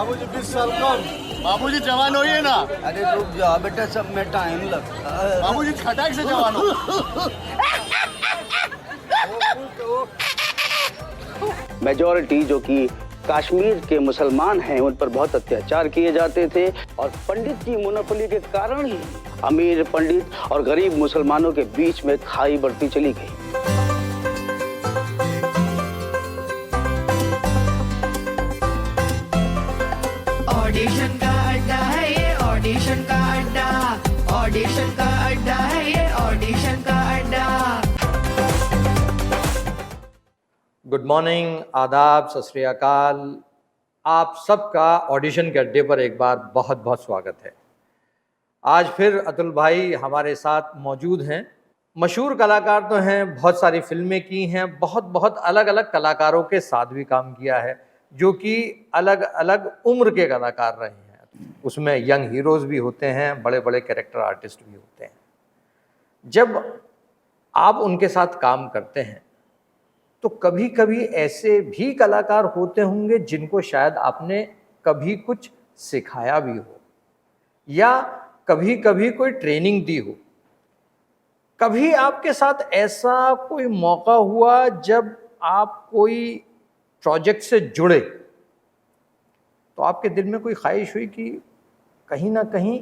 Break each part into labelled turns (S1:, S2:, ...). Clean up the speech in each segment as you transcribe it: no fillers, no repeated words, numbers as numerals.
S1: बाबूजी 20 साल कम। बाबूजी जवान होइए ना।
S2: अरे रुक जाओ बेटा, सब में टाइम लगता है।
S1: बाबूजी खटाक से जवान हो।
S3: मेजॉरिटी जो कि कश्मीर के मुसलमान हैं उन पर बहुत अत्याचार किए जाते थे और पंडित की मोनोपोली के कारण ही अमीर पंडित और गरीब मुसलमानों के बीच में खाई बढ़ती चली गई।
S4: ऑडिशन का अड्डा है ये, ऑडिशन का अड्डा, ऑडिशन का अड्डा है ये, ऑडिशन का अड्डा।
S5: गुड मॉर्निंग, आदाब, सत श्री अकाल। आप सबका ऑडिशन के अड्डे पर एक बार बहुत बहुत स्वागत है। आज फिर अतुल भाई हमारे साथ मौजूद हैं। मशहूर कलाकार तो हैं, बहुत सारी फिल्में की हैं, बहुत अलग अलग कलाकारों के साथ भी काम किया है, जो कि अलग अलग उम्र के कलाकार रहे हैं। उसमें यंग हीरोज़ भी होते हैं, बड़े बड़े कैरेक्टर आर्टिस्ट भी होते हैं। जब आप उनके साथ काम करते हैं तो कभी कभी ऐसे भी कलाकार होते होंगे जिनको शायद आपने कभी कुछ सिखाया भी हो या कभी कभी कोई ट्रेनिंग दी हो। कभी आपके साथ ऐसा कोई मौका हुआ जब आप कोई प्रोजेक्ट से जुड़े तो आपके दिल में कोई ख्वाहिश हुई कि कहीं ना कहीं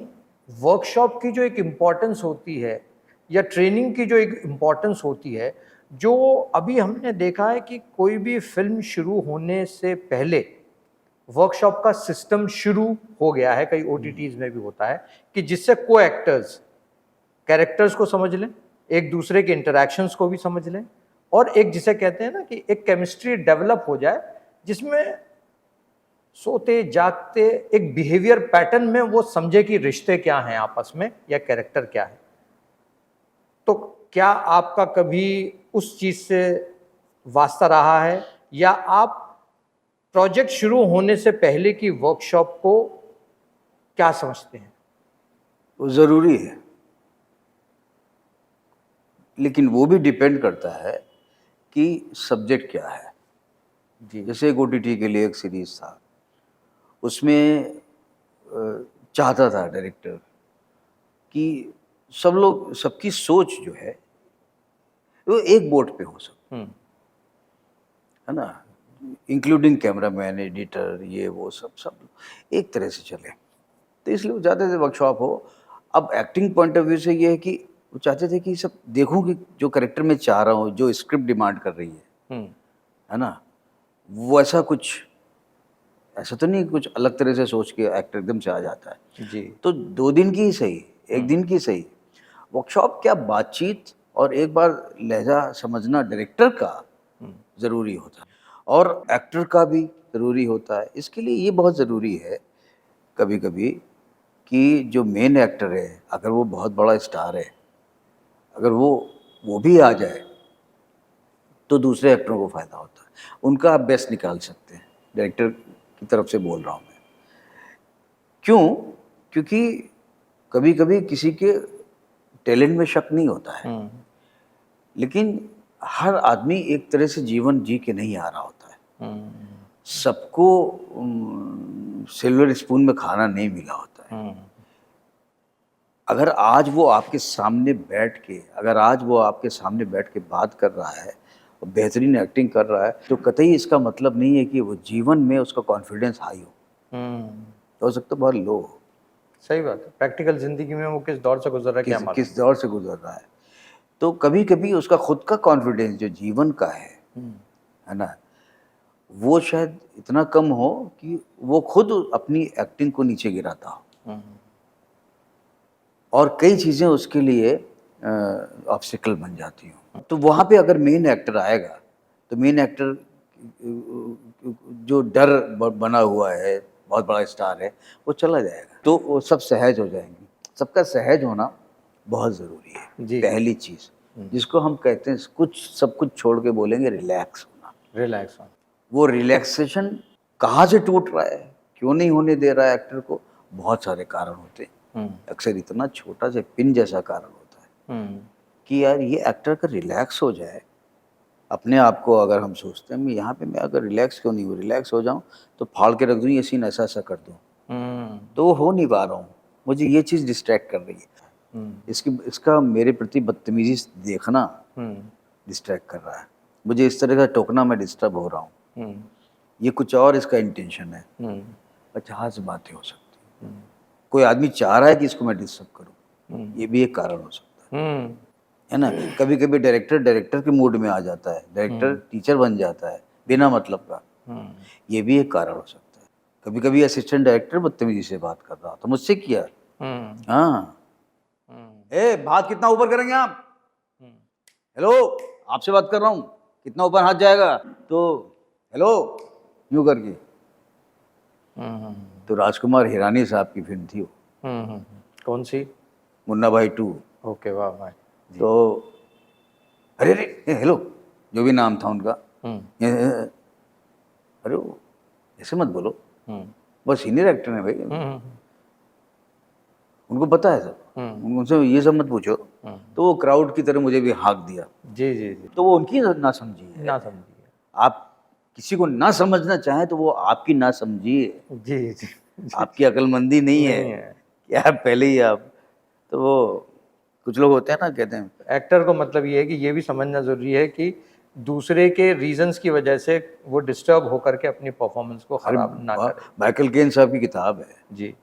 S5: वर्कशॉप की जो एक इम्पोर्टेंस होती है या ट्रेनिंग की जो एक इम्पोर्टेंस होती है, जो अभी हमने देखा है कि कोई भी फिल्म शुरू होने से पहले वर्कशॉप का सिस्टम शुरू हो गया है, कई ओटीटीज में भी होता है, कि जिससे को एक्टर्स कैरेक्टर्स को समझ लें, एक दूसरे के इंटरैक्शंस को भी समझ लें और एक जिसे कहते हैं ना कि एक केमिस्ट्री डेवलप हो जाए जिसमें सोते जागते एक बिहेवियर पैटर्न में वो समझे कि रिश्ते क्या हैं आपस में या कैरेक्टर क्या है। तो क्या आपका कभी उस चीज से वास्ता रहा है या आप प्रोजेक्ट शुरू होने से पहले की वर्कशॉप को क्या समझते हैं?
S2: वो ज़रूरी है, लेकिन वो भी डिपेंड करता है कि सब्जेक्ट क्या है।
S5: जी,
S2: जैसे एक ओटीटी के लिए एक सीरीज था, उसमें चाहता था डायरेक्टर कि सब लोग, सबकी सोच जो है वो एक बोट पे हो सकती है ना, इंक्लूडिंग कैमरामैन, एडिटर, ये वो सब एक तरह से चले। तो इसलिए वो चाहते थे वर्कशॉप हो। अब एक्टिंग पॉइंट ऑफ व्यू से ये है कि वो चाहते थे कि सब देखूं कि जो कैरेक्टर मैं चाह रहा हूँ, जो स्क्रिप्ट डिमांड कर रही है ना, वो ऐसा कुछ, ऐसा तो नहीं कुछ अलग तरह से सोच के एक्टर एकदम से आ जाता है।
S5: जी,
S2: तो 2 दिन की ही सही, 1 दिन की सही वर्कशॉप, क्या बातचीत और एक बार लहजा समझना डायरेक्टर का ज़रूरी होता है और एक्टर का भी ज़रूरी होता है। इसके लिए ये बहुत ज़रूरी है कभी कभी कि जो मेन एक्टर है, अगर वो बहुत बड़ा स्टार है, अगर वो भी आ जाए तो दूसरे एक्टरों को फ़ायदा होता है। उनका आप बेस्ट निकाल सकते हैं, डायरेक्टर की तरफ से बोल रहा हूँ मैं। क्यों? क्योंकि कभी कभी किसी के टैलेंट में शक नहीं होता है, लेकिन हर आदमी एक तरह से जीवन जी के नहीं आ रहा होता है। सबको सिल्वर स्पून में खाना नहीं मिला होता है। अगर आज वो आपके सामने बैठ के, बात कर रहा है और बेहतरीन एक्टिंग कर रहा है, तो कतई इसका मतलब नहीं है कि वो जीवन में उसका कॉन्फिडेंस हाई हो सकता है बहुत लो हो।
S5: सही बात है। प्रैक्टिकल जिंदगी में वो किस दौर से गुजर रहा है क्या मालूम।
S2: किस दौर से गुजर रहा है। तो कभी कभी उसका खुद का कॉन्फिडेंस जो जीवन का है ना, वो शायद इतना कम हो कि वो खुद अपनी एक्टिंग को नीचे गिराता हो और कई चीज़ें उसके लिए ऑब्स्टिकल बन जाती हो। तो वहाँ पे अगर मेन एक्टर आएगा तो मेन एक्टर जो डर बना हुआ है, बहुत बड़ा स्टार है, वो चला जाएगा, तो वो सब सहज हो जाएंगे। सबका सहज होना बहुत ज़रूरी है।
S5: जी।
S2: पहली चीज़ जिसको हम कहते हैं, सब कुछ छोड़ के बोलेंगे रिलैक्स होना।
S5: रिलैक्स होना।
S2: वो रिलैक्सेशन कहाँ से टूट रहा है, क्यों नहीं होने दे रहा है एक्टर को? बहुत सारे कारण होते हैं। अक्सर इतना छोटा सा पिन जैसा कारण होता है कि यार ये एक्टर का रिलैक्स हो जाए, अपने आप को अगर हम सोचते हैं मैं यहाँ पे मैं अगर रिलैक्स क्यों नहीं हूँ, रिलैक्स हो जाऊँ तो फाड़ के रख दूँ, ये सीन ऐसा ऐसा कर दूँ, तो वो हो नहीं पा रहा हूँ। मुझे ये चीज़ डिस्ट्रैक्ट कर रही है। इसका मेरे प्रति बदतमीजी देखना डिस्ट्रैक्ट कर रहा है मुझे। इस तरह का टोकना मैं डिस्टर्ब हो रहा हूँ। ये कुछ और इसका इंटेंशन है। 50 बातें हो सकती हैं। कोई आदमी चाह रहा है कि इसको मैं डिस्टर्ब करूँ, ये भी एक कारण हो सकता है ना। कभी कभी डायरेक्टर के मूड में आ जाता है, डायरेक्टर टीचर बन जाता है बिना मतलब का, ये भी एक कारण हो सकता है। कभी कभी असिस्टेंट डायरेक्टर बदतमीजी से बात कर रहा तो मुझसे किया, हाँ ए बात कितना ऊपर करेंगे आप, हेलो आपसे बात कर रहा हूँ, कितना ऊपर हाथ जाएगा, तो हेलो यूं करके। तो राजकुमार हिरानी साहब की फिल्म थी वो,
S5: कौन सी?
S2: मुन्ना भाई 2।
S5: ओके, वाह भाई।
S2: तो अरे अरे हेलो जो भी नाम था उनका, अरे वो ऐसे मत बोलो, बस सीनियर एक्टर है भाई, उनको पता है सब, उनसे ये सब मत पूछो। तो वो क्राउड की तरह मुझे भी हाँक दिया।
S5: जी जी जी।
S2: तो वो उनकी ना समझी है।
S5: ना समझिए।
S2: आप किसी को ना समझना चाहें तो वो आपकी ना समझिए,
S5: जी जी।
S2: आपकी अक्लमंदी नहीं है कि आप पहले ही आप, तो वो कुछ लोग होते हैं ना, कहते हैं
S5: एक्टर को मतलब ये है कि ये भी समझना जरूरी है कि दूसरे के रीजंस की वजह से वो डिस्टर्ब होकर के अपनी परफॉर्मेंस को खराब ना करे।
S2: माइकल केन साहब की किताब है,
S5: जी,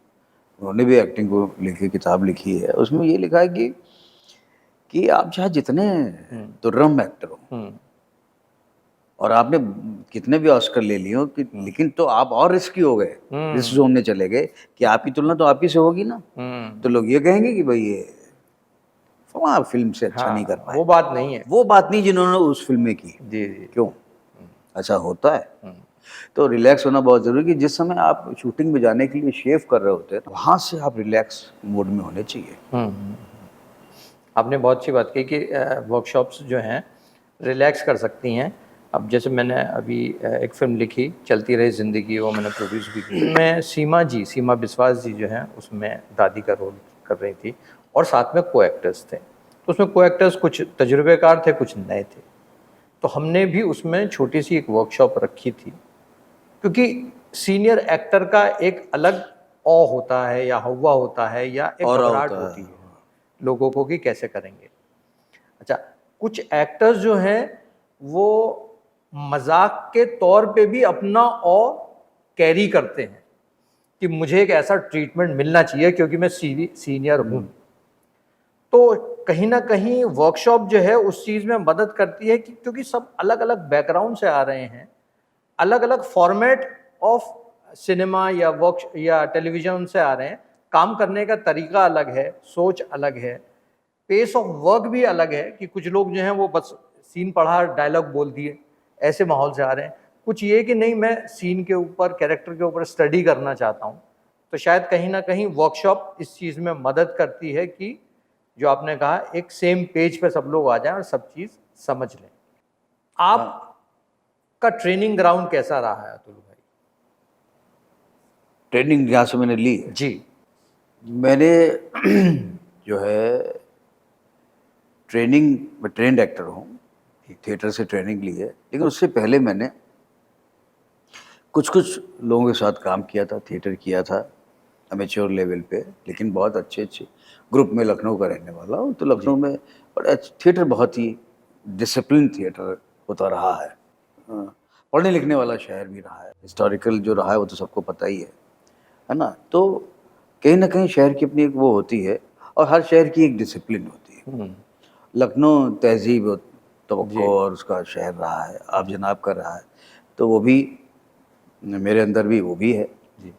S2: उन्होंने भी एक्टिंग को लेके किताब लिखी है। उसमें ये लिखा है कि आप चाहे जितने तुर्रम एक्टर हो और आपने कितने भी ऑस्कर ले लिए हो लेकिन तो आप और रिस्की हो गए, रिस्क जोन में चले गए कि आपकी तुलना तो आपकी से होगी ना, तो लोग ये कहेंगे कि भाई ये फलां फिल्म से अच्छा नहीं कर पाए।
S5: वो बात नहीं है,
S2: वो बात नहीं जिन्होंने उस फिल्म में की।
S5: जी जी।
S2: क्यों ऐसा होता है? तो रिलैक्स होना बहुत जरूरी है कि जिस समय आप शूटिंग में जाने के लिए शेव कर रहे होते हैं वहां से आप रिलैक्स मोड में होने चाहिए।
S5: आपने बहुत अच्छी बात की कि वर्कशॉप्स जो हैं रिलैक्स कर सकती हैं। अब जैसे मैंने अभी एक फिल्म लिखी चलती रही ज़िंदगी, वो मैंने प्रोड्यूस भी की। मैं सीमा बिस्वास जी जो हैं उसमें दादी का रोल कर रही थी और साथ में को एक्टर्स थे। तो उसमें को एक्टर्स कुछ तजुर्बेकार थे, कुछ नए थे। तो हमने भी उसमें छोटी सी एक वर्कशॉप रखी थी, क्योंकि सीनियर एक्टर का एक अलग औ होता है या हवा होता है या एक घबराहट होती है लोगों को कि कैसे करेंगे। अच्छा, कुछ एक्टर्स जो हैं वो मजाक के तौर पे भी अपना और कैरी करते हैं कि मुझे एक ऐसा ट्रीटमेंट मिलना चाहिए क्योंकि मैं सीनियर हूँ। तो कहीं ना कहीं वर्कशॉप जो है उस चीज़ में मदद करती है कि क्योंकि सब अलग अलग बैकग्राउंड से आ रहे हैं, अलग अलग फॉर्मेट ऑफ सिनेमा या टेलीविजन से आ रहे हैं, काम करने का तरीका अलग है, सोच अलग है, पेस ऑफ वर्क भी अलग है कि कुछ लोग जो हैं वो बस सीन पढ़ा डायलॉग बोल दिए, ऐसे माहौल से आ रहे हैं। कुछ ये कि नहीं, मैं सीन के ऊपर कैरेक्टर के ऊपर स्टडी करना चाहता हूँ। तो शायद कहीं ना कहीं वर्कशॉप इस चीज़ में मदद करती है कि जो आपने कहा एक सेम पेज पे सब लोग आ जाएं और सब चीज़ समझ लें। आपका ट्रेनिंग ग्राउंड कैसा रहा है अतुल भाई?
S2: ट्रेनिंग यहाँ से मैंने ली है
S5: जी।
S2: मैंने जो है ट्रेनिंग, मैं ट्रेंड एक्टर हूँ, थिएटर से ट्रेनिंग ली है, लेकिन उससे पहले मैंने कुछ लोगों के साथ काम किया था, थिएटर किया था अमेच्योर लेवल पे, लेकिन बहुत अच्छे ग्रुप में। लखनऊ का रहने वाला हूँ, तो लखनऊ में बड़ा थिएटर बहुत ही डिसिप्लिन थिएटर होता रहा है। पढ़ने लिखने वाला शहर भी रहा है, हिस्टोरिकल जो रहा है वो तो सबको पता ही है ना। तो कहीं ना कहीं शहर की अपनी एक वो होती है और हर शहर की एक डिसिप्लिन होती है। लखनऊ तहजीब तवक्को और उसका शहर रहा है, आप जनाब का रहा है, तो वो भी मेरे अंदर भी वो भी है जी।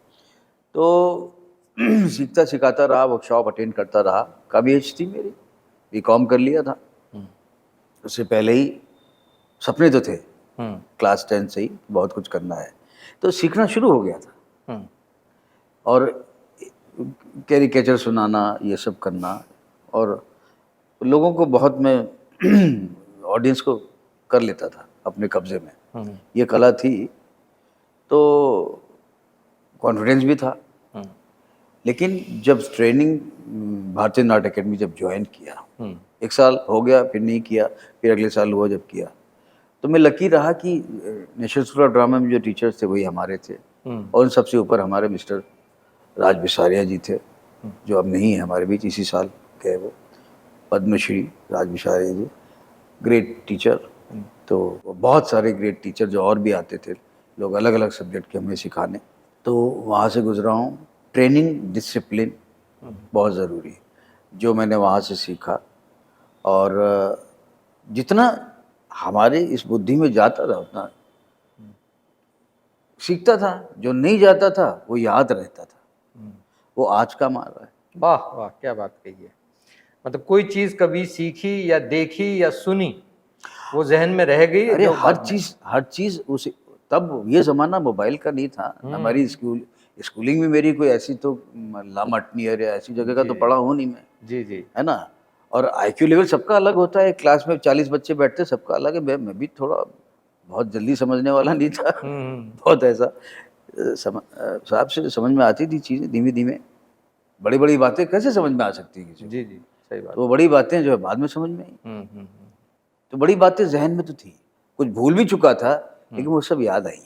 S2: तो सीखता सिखाता रहा, वर्कशॉप अटेंड करता रहा। काफ़ी एज थी मेरी, बीकॉम कर लिया था, उससे पहले ही सपने तो थे क्लास 10 से ही बहुत कुछ करना है, तो सीखना शुरू हो गया था। और कैरिकेचर सुनाना, ये सब करना, और लोगों को बहुत मैं ऑडियंस को कर लेता था अपने कब्जे में, ये कला थी। तो कॉन्फिडेंस भी था। लेकिन जब ट्रेनिंग भारतीय नाट्य अकेडमी जब ज्वाइन किया, 1 साल हो गया, फिर नहीं किया, फिर अगले साल हुआ जब किया, तो मैं लकी रहा कि नेशनल स्कूल ऑफ ड्रामा में जो टीचर्स थे वही हमारे थे, और उन सबसे ऊपर हमारे मिस्टर राज बिसारिया जी थे, जो अब नहीं है हमारे बीच, इसी साल गए वो, पद्मश्री राज बिसारिया जी, ग्रेट टीचर। तो बहुत सारे ग्रेट टीचर जो और भी आते थे लोग अलग अलग सब्जेक्ट के हमें सिखाने, तो वहाँ से गुजरा हूँ। ट्रेनिंग डिसिप्लिन बहुत ज़रूरी है, जो मैंने वहाँ से सीखा, और जितना हमारे इस बुद्धि में जाता था उतना सीखता था, जो नहीं जाता था वो याद रहता था, वो आज का माल है।
S5: वाह वाह, क्या बात कही है। मतलब कोई चीज कभी सीखी या देखी या सुनी वो जहन में रह गई।
S2: अरे
S5: जो
S2: हर
S5: बाद में-
S2: चीज उस तब ये जमाना मोबाइल का नहीं था। हमारी स्कूलिंग में मेरी कोई ऐसी तो लामटनियर या ऐसी जगह का तो पढ़ा हूँ नहीं मैं,
S5: जी जी
S2: है ना। और आईक्यू लेवल सबका अलग होता है, क्लास में 40 बच्चे बैठते सबका अलग है। मैं भी थोड़ा बहुत जल्दी समझने वाला नहीं था, बहुत ऐसा साहब से समझ में आती थी चीज़ें धीमे धीमे। बड़ी बड़ी बातें कैसे समझ में आ सकती है किसी को?
S5: जी जी, सही बात।
S2: तो वो बड़ी बातें जो है बाद में समझ में आई। तो बड़ी बातें जहन में तो थी, कुछ भूल भी चुका था, लेकिन वो सब याद आई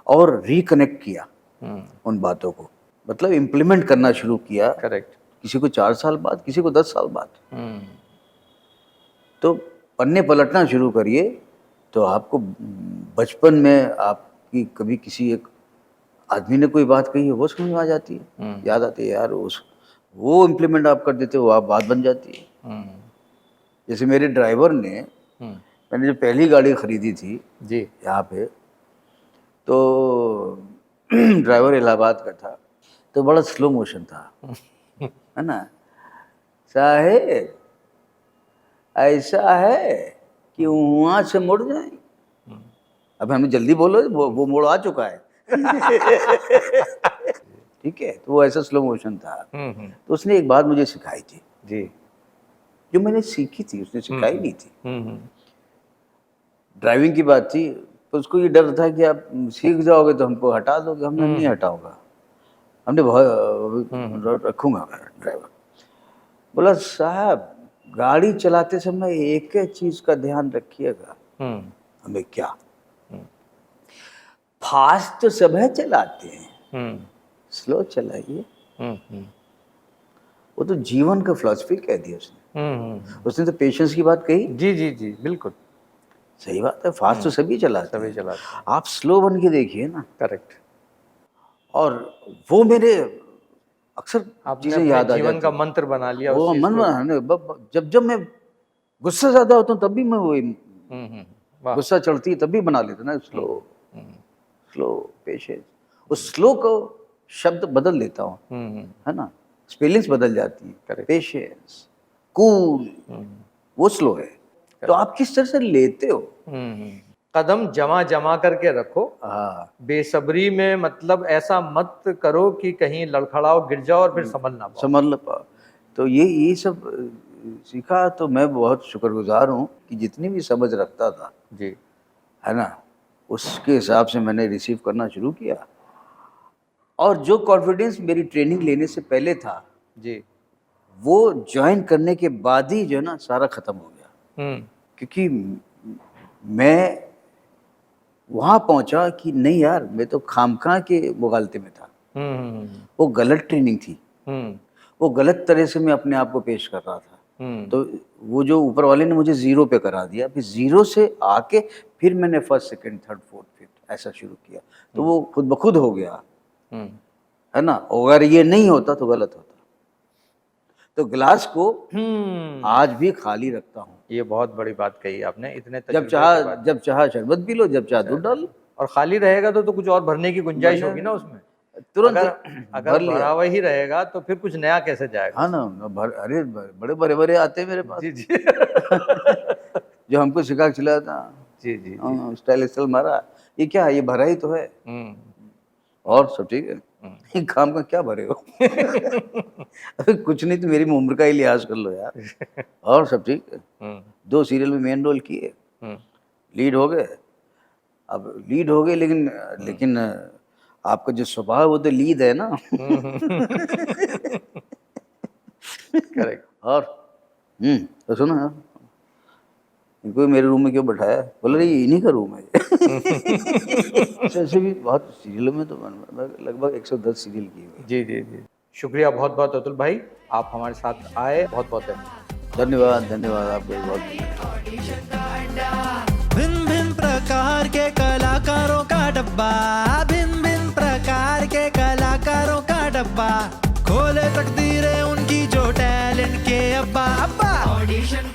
S2: और रिकनेक्ट किया उन बातों को, मतलब इम्प्लीमेंट करना शुरू किया।
S5: करेक्ट।
S2: किसी को 4 साल बाद, किसी को 10 साल बाद। तो पन्ने पलटना शुरू करिए तो आपको बचपन में आपकी कभी किसी एक आदमी ने कोई बात कही है वो समझ में आ जाती है, याद आती है यार, वो इम्प्लीमेंट आप कर देते हो, आप बात बन जाती है। जैसे मेरे ड्राइवर ने, मैंने जो पहली गाड़ी खरीदी थी
S5: जी
S2: यहाँ पे, तो ड्राइवर इलाहाबाद का था, तो बड़ा स्लो मोशन था, है ना। साहेब ऐसा है कि वहाँ से मुड़ जाए। अब हमें जल्दी बोलो, वो मोड़ आ चुका है। ठीक है, तो वो ऐसा स्लो मोशन था। तो उसने एक बात मुझे सिखाई थी
S5: जी
S2: जो मैंने सीखी थी, उसने सिखाई नहीं थी। ड्राइविंग की बात थी, तो उसको ये डर था कि आप सीख जाओगे तो हमको हटा दोगे। हमने नहीं हटाऊंगा, हमने बहुत रखूंगा मैं ड्राइवर। बोला साहब गाड़ी चलाते समय एक ही चीज का ध्यान रखिएगा। हमें क्या, फास्ट तो सब है चलाते हैं, स्लो चलाइए। वो तो जीवन का फिलॉसफी कह दिया उसने। उसने तो पेशेंस की बात कही।
S5: जी जी जी, बिल्कुल
S2: सही बात है, फास्ट तो सभी चलाते
S5: सभी
S2: हैं,
S5: चलाते हैं।
S2: आप स्लो बन के देखिए ना।
S5: करेक्ट।
S2: और वो मेरे अक्सर
S5: आपने
S2: चीजें
S5: अपने
S2: याद आ
S5: जीवन
S2: जाती
S5: का
S2: हैं।
S5: मंत्र बना लिया
S2: वो
S5: उस चीज
S2: मन
S5: को।
S2: जब मैं गुस्सा ज्यादा होता हूँ तब भी मैं वो
S5: वाह।
S2: गुस्सा चढ़ती है तब भी बना लेता ना, स्लो पेशेंस। उस स्लो को शब्द बदल देता हूँ, है ना, स्पेलिंग्स बदल जाती हैं।
S5: Correct.
S2: पेशेंस, कूल, वो स्लो है। तो आप किस तरह से लेते हो?
S5: कदम जमा जमा करके रखो,
S2: हाँ,
S5: बेसब्री में, मतलब ऐसा मत करो कि कहीं लड़खड़ाओ, गिर जाओ और फिर संभल ना पाओ।
S2: समझ लो पाओ। तो ये सब सीखा। तो मैं बहुत शुक्रगुजार हूँ कि जितनी भी समझ रखता था,
S5: जी
S2: है ना, उसके हिसाब से मैंने रिसीव करना शुरू किया। और जो कॉन्फिडेंस मेरी ट्रेनिंग लेने से पहले था,
S5: जी।
S2: वो ज्वाइन करने के बाद ही जो है ना सारा खत्म हो गया। क्योंकि मैं वहाँ पहुँचा कि नहीं यार, मैं तो खामखा के मुगालते में था। वो गलत ट्रेनिंग थी, वो गलत तरह से मैं अपने आप को पेश कर रहा था। तो वो जो ऊपर वाले ने मुझे 0 पे करा दिया, फिर 0 से आके फिर मैंने first, second, third, fourth, fifth ऐसा शुरू किया। तो वो खुद ब खुद हो गया, है ना। अगर ये नहीं होता तो गलत होता। तो गिलास को आज भी खाली रखता हूँ।
S5: ये बहुत बड़ी बात कही आपने। इतने
S2: जब
S5: तजुर्बे के बाद।
S2: चाह शरबत पी लो, जब चाह दूध डाल।
S5: और खाली रहेगा तो कुछ और भरने की गुंजाइश होगी ना उसमें।
S2: तुरंत
S5: अगर
S2: भर लिया।
S5: भरा हुआ ही रहेगा तो फिर कुछ नया कैसे जाएगा।
S2: हाँ ना, अरे बड़े बड़े बड़े आते हैं मेरे पास।
S5: जी जी
S2: जो हमको सिखा के चला था।
S5: जी जी।
S2: स्टाइल मारा, ये क्या है, ये भरा ही तो है। और सब ठीक है, ये काम का क्या भरे हो? अरे कुछ नहीं तो मेरी उम्र का ही लिहाज कर लो यार। और सब ठीक है। 2 सीरियल में मेन रोल किए, लीड हो गए। अब लीड हो गए, लेकिन आपका जो स्वभाव वो तो लीड है ना।
S5: करेक्ट।
S2: और तो सुनो यार, इनको मेरे रूम में क्यों बैठाया? बोला नहीं, इन्हीं का रूम है। ऐसे भी बहुत सीरियलों में तो लगभग 110 सीरियल किए हुए।
S5: जी जी जी, शुक्रिया बहुत बहुत अतुल भाई, आप हमारे साथ आए, बहुत बहुत
S2: धन्यवाद। धन्यवाद आपको बहुत।
S4: भिन्न भिन्न प्रकार के कलाकारों का डब्बा, भिन्न भिन्न प्रकार के कलाकारों का डब्बा, खोले तकदीरें उनकी जो टैलेंट के अब्बा। ऑडिशन